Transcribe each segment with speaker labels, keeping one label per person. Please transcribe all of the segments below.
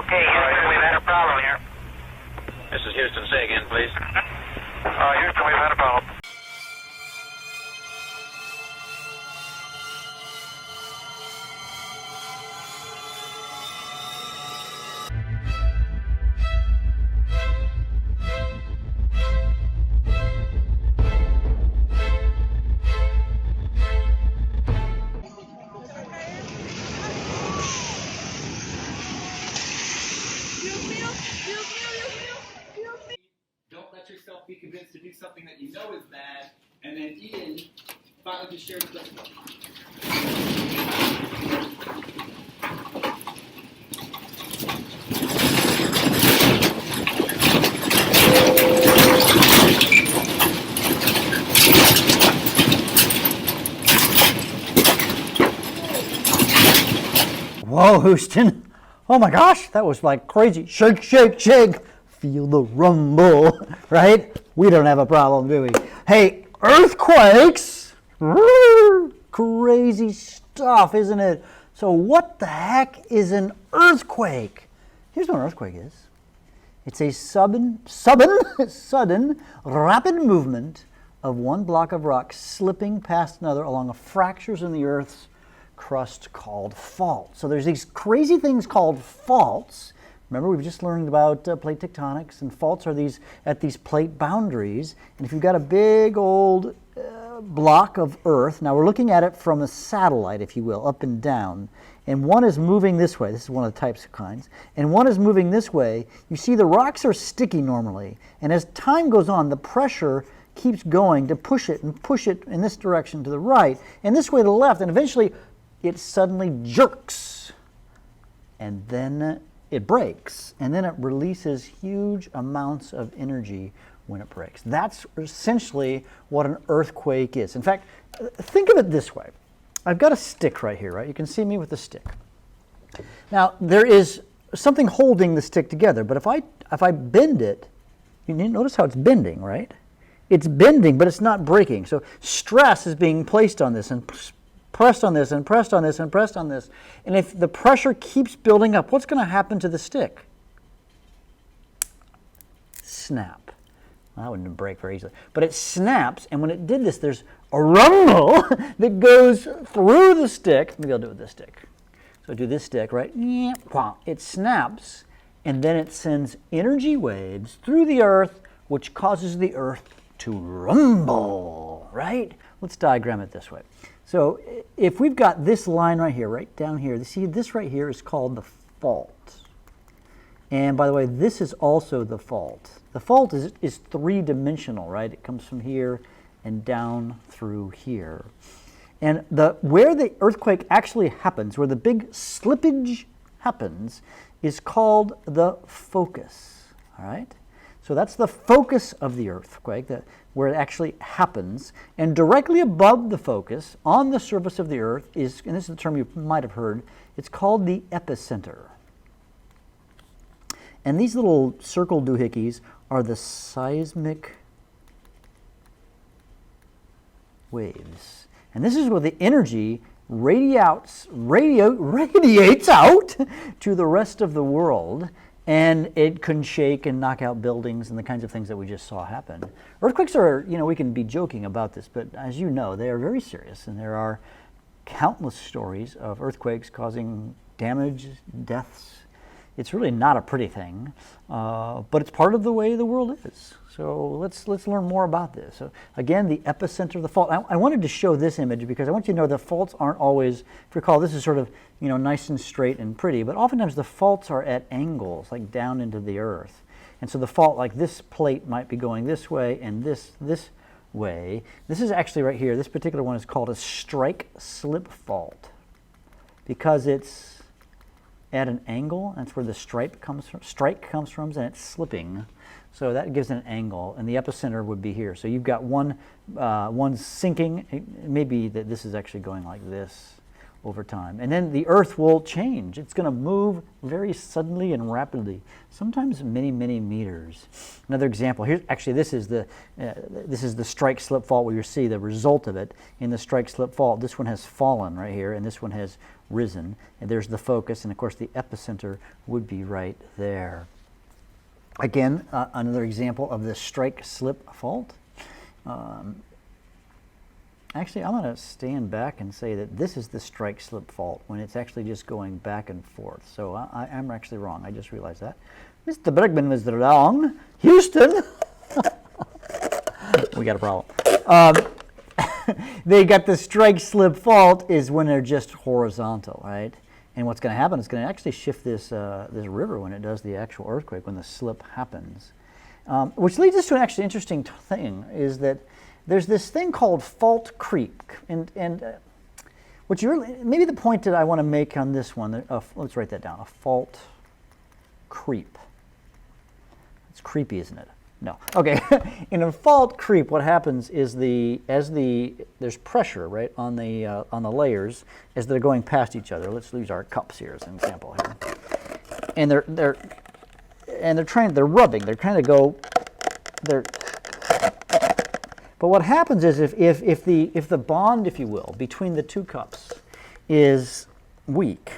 Speaker 1: Okay, Houston, we've had a problem here.
Speaker 2: This is Houston. Say again, please.
Speaker 1: Houston, we've had a problem.
Speaker 3: Don't let yourself be convinced to do something that you know is bad, and then Ian finally just shared with us.
Speaker 4: Whoa, Houston. Oh my gosh, that was like crazy. Shake, shake, shake. Feel the rumble, right? We don't have a problem, do we? Hey, earthquakes. Crazy stuff, isn't it? So what the heck is an earthquake? Here's what an earthquake is. It's a sudden, rapid movement of one block of rock slipping past another along fractures in the Earth's crust called faults. So there's these crazy things called faults. Remember, we've just learned about plate tectonics, and faults are these at these plate boundaries. And if you've got a big old block of Earth, now we're looking at it from a satellite, if you will, up and down, and one is moving this way. This is one of the types of kinds. And one is moving this way. You see the rocks are sticky normally, and as time goes on, the pressure keeps going to push it in this direction to the right, and this way to the left, and eventually it suddenly jerks, and then it breaks, and then it releases huge amounts of energy when it breaks. That's essentially what an earthquake is. In fact, think of it this way. I've got a stick right here, right? You can see me with the stick. Now, there is something holding the stick together, but if I bend it, you notice how it's bending, right? It's bending, but it's not breaking. So stress is being placed on this and pressed on this and pressed on this and pressed on this. And if the pressure keeps building up, what's going to happen to the stick? Snap. Well, that wouldn't break very easily. But it snaps, and when it did this, there's a rumble that goes through the stick. Maybe I'll do it with this stick. So do this stick, right? It snaps, and then it sends energy waves through the Earth, which causes the Earth to rumble, right? Let's diagram it this way. So if we've got this line right here, right down here, see this right here is called the fault. And by the way, this is also the fault. The fault is three-dimensional, right? It comes from here and down through here. And where the earthquake actually happens, where the big slippage happens, is called the focus, all right? So that's the focus of the earthquake, where it actually happens. And directly above the focus, on the surface of the Earth, is, and this is a term you might have heard, it's called the epicenter. And these little circle doohickeys are the seismic waves. And this is where the energy radiates out to the rest of the world, and it can shake and knock out buildings and the kinds of things that we just saw happen. Earthquakes are, we can be joking about this, but as you know, they are very serious, and there are countless stories of earthquakes causing damage, deaths. It's really not a pretty thing, but it's part of the way the world is. So let's learn more about this. So again, the epicenter of the fault. I wanted to show this image because I want you to know the faults aren't always, if you recall, this is sort of nice and straight and pretty, but oftentimes the faults are at angles, like down into the Earth. And so the fault, like this plate, might be going this way and this way. This is actually right here. This particular one is called a strike-slip fault because it's at an angle. That's where the strike comes from, and it's slipping. So that gives it an angle, and the epicenter would be here. So you've got one sinking. It may be that this is actually going like this over time. And then the Earth will change. It's going to move very suddenly and rapidly, sometimes many, many meters. Another example, here, actually this is the strike-slip fault where you see the result of it. In the strike-slip fault, this one has fallen right here, and this one has risen. And there's the focus, and of course the epicenter would be right there. Again, another example of the strike-slip fault. Actually, I'm going to stand back and say that this is the strike-slip fault when it's actually just going back and forth. So I am actually wrong. I just realized that. Mr. Bergmann was wrong. Houston! We got a problem. They got the strike-slip fault is when they're just horizontal, right? And what's going to happen is it's going to actually shift this river when it does the actual earthquake, when the slip happens. Which leads us to an actually interesting thing, is that there's this thing called fault creep. And what you really, maybe the point that I want to make on this one, let's write that down, a fault creep. It's creepy, isn't it? No. Okay. In a fault creep, what happens is there's pressure, right, on the layers as they're going past each other. Let's use our cups here as an example here. And they're rubbing. They're trying to go. But what happens is if the bond, if you will, between the two cups is weak,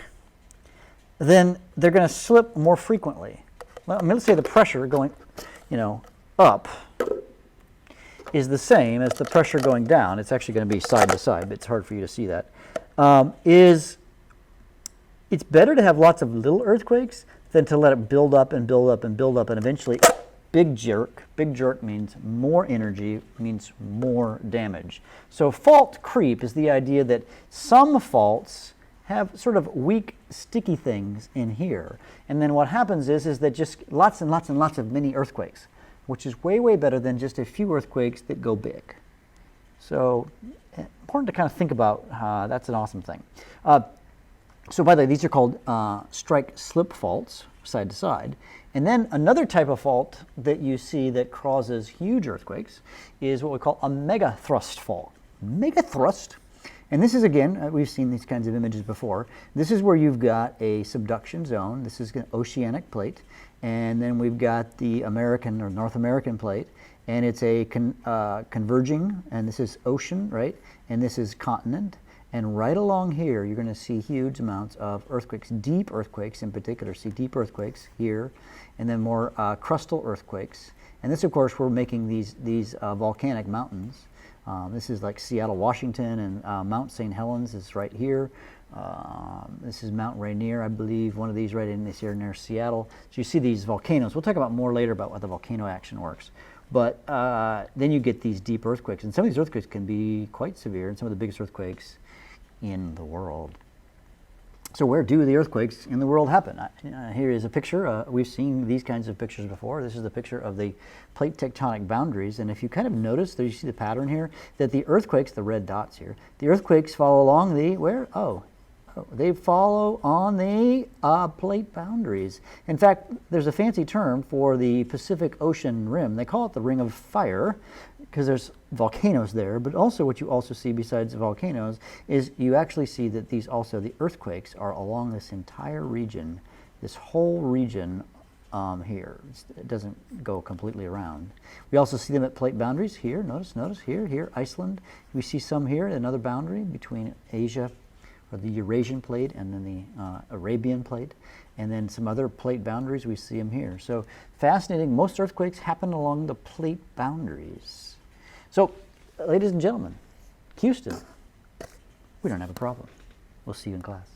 Speaker 4: then they're going to slip more frequently. Well, let's say the pressure going, up is the same as the pressure going down. It's actually going to be side to side, but it's hard for you to see that. It's better to have lots of little earthquakes than to let it build up and build up and build up, and eventually big jerk. Big jerk means more energy, means more damage. So fault creep is the idea that some faults have sort of weak, sticky things in here. And then what happens is that just lots and lots and lots of mini earthquakes, which is way, way better than just a few earthquakes that go big. So important to kind of think about. That's an awesome thing. So by the way, these are called strike-slip faults, side to side. And then another type of fault that you see that causes huge earthquakes is what we call a megathrust fault. Megathrust. And this is, again, we've seen these kinds of images before. This is where you've got a subduction zone. This is an oceanic plate. And then we've got the American or North American plate. And it's a converging, and this is ocean, right? And this is continent. And right along here, you're going to see huge amounts of earthquakes, deep earthquakes in particular. See deep earthquakes here, and then more crustal earthquakes. And this, of course, we're making these volcanic mountains. This is like Seattle, Washington, and Mount St. Helens is right here. This is Mount Rainier, I believe, one of these right in this here near Seattle. So you see these volcanoes. We'll talk about more later about what the volcano action works. But then you get these deep earthquakes. And some of these earthquakes can be quite severe, and some of the biggest earthquakes in the world. So where do the earthquakes in the world happen? Here is a picture. We've seen these kinds of pictures before. This is the picture of the plate tectonic boundaries. And if you kind of notice, there you see the pattern here, that the earthquakes, the red dots here, the earthquakes follow along the, where? They follow on the plate boundaries. In fact, there's a fancy term for the Pacific Ocean rim. They call it the Ring of Fire because there's volcanoes there, but also what you also see besides the volcanoes is you actually see that the earthquakes are along this entire region, this whole region here. It doesn't go completely around. We also see them at plate boundaries here. Notice here, Iceland. We see some here, another boundary between Asia, or the Eurasian plate, and then the Arabian plate, and then some other plate boundaries, we see them here. So fascinating. Most earthquakes happen along the plate boundaries. So, ladies and gentlemen, Houston, we don't have a problem. We'll see you in class.